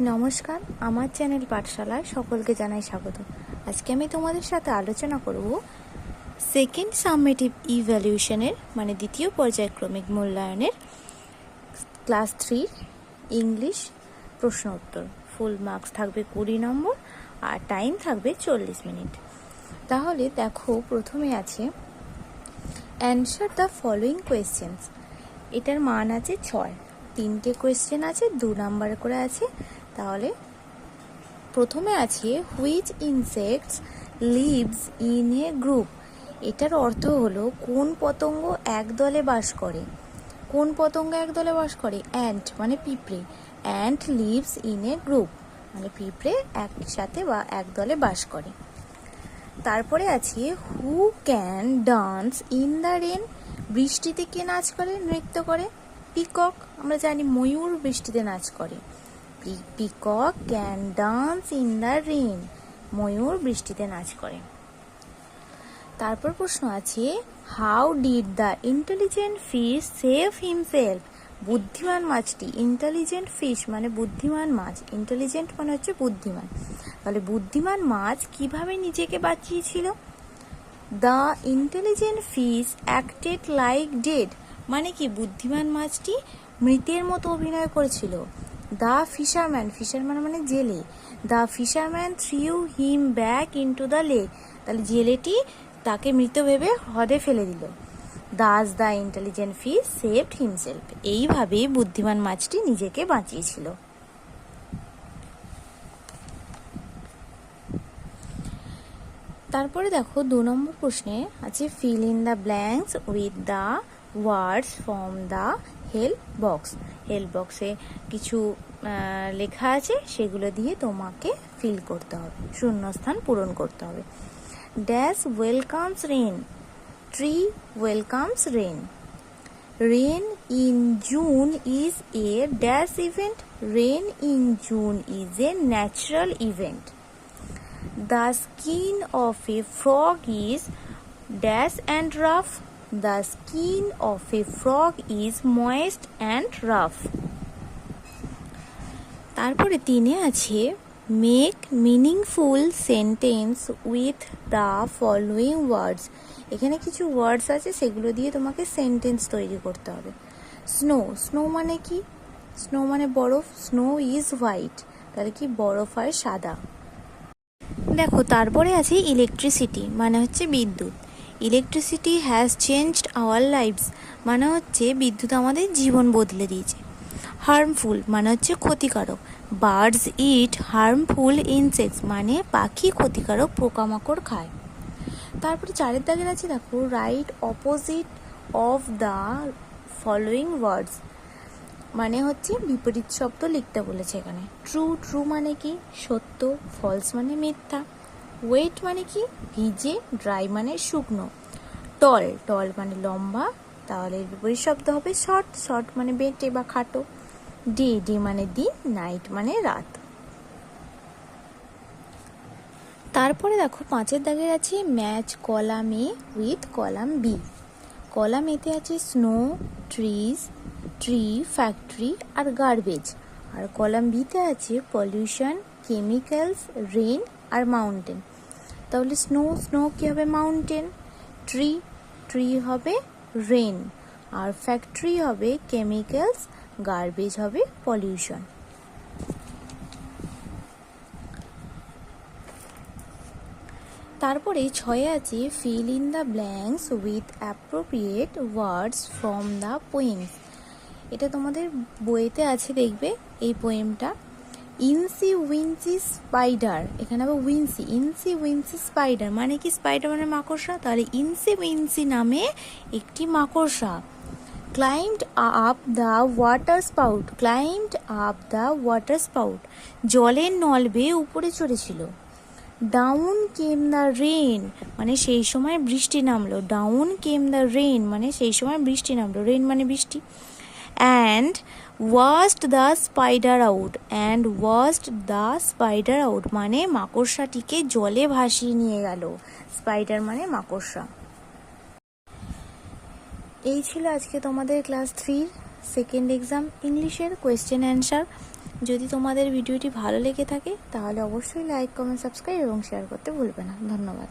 নমস্কার, আমার চ্যানেল পাঠশালায় সকলকে জানাই স্বাগত। আজকে আমি তোমাদের সাথে আলোচনা করব সেকেন্ড সামেটিভ ইভ্যালুয়েশনের মানে দ্বিতীয় পর্যায়ক্রমিক মূল্যায়নের ক্লাস 3 ইংলিশ প্রশ্ন উত্তর। ফুল মার্কস থাকবে 20 নম্বর আর টাইম থাকবে 40 মিনিট। তাহলে দেখো, প্রথমে আছে অ্যানসার দ্য ফলোয়িং কোয়েশ্চেন্স। এটার মান আছে 6, 3টে কোয়েশ্চেন আছে, 2 নাম্বার করে আছে। তাহলে প্রথমে আছে which insects lives in a group. এটার অর্থ হলো কোন পতঙ্গ এক দলে বাস করে। কোন পতঙ্গ এক দলে বাস করে? অ্যান্ট মানে পিঁপড়ে। Ant lives in a group মানে পিঁপড়ে একসাথে বা এক দলে বাস করে। তারপরে আছে who can dance in the rain. বৃষ্টিতে কে নাচ করে, নৃত্য করে? পিকক। আমরা জানি ময়ূর বৃষ্টিতে নাচ করে। Peacock can dance in the rain, ময়ূর বৃষ্টিতে নাচ করে। তারপর প্রশ্ন আছে how did the intelligent fish save himself. বুদ্ধিমান মাছটি, ইন্টেলিজেন্ট ফিশ মানে বুদ্ধিমান মাছ, ইন্টেলিজেন্ট মানে হচ্ছে বুদ্ধিমান। তাহলে বুদ্ধিমান মাছ কিভাবে নিজেকে বাঁচিয়েছিল? The intelligent fish acted like dead মানে কি বুদ্ধিমান মাছটি মৃতের মতো অভিনয় করেছিল। দ্য ফিশারম্যান, ফিশারম্যান মানে জেলে, the fisherman threw him back into the lake, তাহলে জেলেটি তাকে মৃত ভেবে হ্রদে ফেলে দিল। Das the intelligent fish saved himself, এইভাবে বুদ্ধিমান মাছটি নিজেকে বাঁচিয়েছিল। তারপরে দেখো 2 নম্বর প্রশ্নে আছে fill in the blanks with the words from the help box. Help বক্সে কিছু লেখা আছে, সেগুলো দিয়ে তোমাকে ফিল করতে হবে, শূন্যস্থান পূরণ করতে হবে। Dash welcomes rain, tree welcomes rain. Rain in June is a dash event, rain in June is a natural event. The skin of a frog is dash and rough. The skin of a frog is moist and rough. তারপরে 3 আছে make meaningful sentence with the following words. এখানে কিছু ওয়ার্ডস আছে, সেগুলো দিয়ে তোমাকে sentence তৈরি করতে হবে। স্নো, স্নো মানে কি? স্নো মানে বরফ। স্নো ইজ হোয়াইট, তাহলে কি বরফ হয় সাদা। দেখো তারপরে আছে ইলেকট্রিসিটি মানে হচ্ছে বিদ্যুৎ। Electricity has changed our lives মানে হচ্ছে বিদ্যুৎ আমাদের জীবন বদলে দিয়েছে। হার্মফুল মানে হচ্ছে ক্ষতিকারক। বার্ডস ইট হার্মফুল ইনসেক্টস মানে পাখি ক্ষতিকারক পোকামাকড় খায়। তারপরে 4 দাগের আছে দেখো right opposite of the following words মানে হচ্ছে বিপরীত শব্দ লিখতে বলেছে এখানে। ট্রু, ট্রু মানে কি? সত্য। ফলস মানে মিথ্যা। ওয়েট মানে কি? ভিজে। ড্রাই মানে শুকনো। টল, টল মানে লম্বা, তাহলে এর বিপরীত শব্দ হবে শর্ট, শর্ট মানে বেঁটে বা খাটো। ডে, ডে মানে দিন। নাইট মানে রাত। তারপরে দেখো 5 দাগের আছে match column A with column B. Column এতে আছে স্নো, ট্রিজ, ট্রি, ফ্যাক্টরি আর গার্বেজ। আর কলাম বিতে আছে পলিউশন, কেমিক্যালস, রেন আর মাউন্টেন। তাহলে স্নো, স্নো কি হবে? মাউন্টেন। ট্রি, ট্রি হবে রেন। আর ফ্যাক্টরি হবে কেমিক্যালস, গার্বেজ হবে পলিউশন। তারপরে 6 আছে fill in the blanks with appropriate words from the poems. এটা তোমাদের বইতে আছে, দেখবে এই পোয়েমটা। ইনসি উইনসি স্পাইডার, এখানে আবার উইনসি, ইনসি উইনসি স্পাইডার মানে কি? স্পাইডার মানে মাকড়সা, তাহলে ইনসি উইনসি নামে একটি মাকড়সা climbed up the water spout, climbed up the water spout জলের নল বেয়ে উপরে চড়েছিল। ডাউন কেম দ্য রেন মানে সেই সময় বৃষ্টি নামলো। ডাউন কেম দ্য রেন মানে সেই সময় বৃষ্টি নামলো। রেন মানে বৃষ্টি। And washed the spider out, and washed the spider out মানে মাকড়সাটিকে জলে ভাসিয়ে নিয়ে গেল। স্পাইডার মানে মাকড়সা। এই ছিল আজকে তোমাদের ক্লাস 3 সেকেন্ড এক্সাম ইংলিশের কোয়েশ্চেন অ্যান্সার। যদি তোমাদের ভিডিওটি ভালো লেগে থাকে তাহলে অবশ্যই লাইক, কমেন্ট, সাবস্ক্রাইব এবং শেয়ার করতে ভুলবে না। ধন্যবাদ।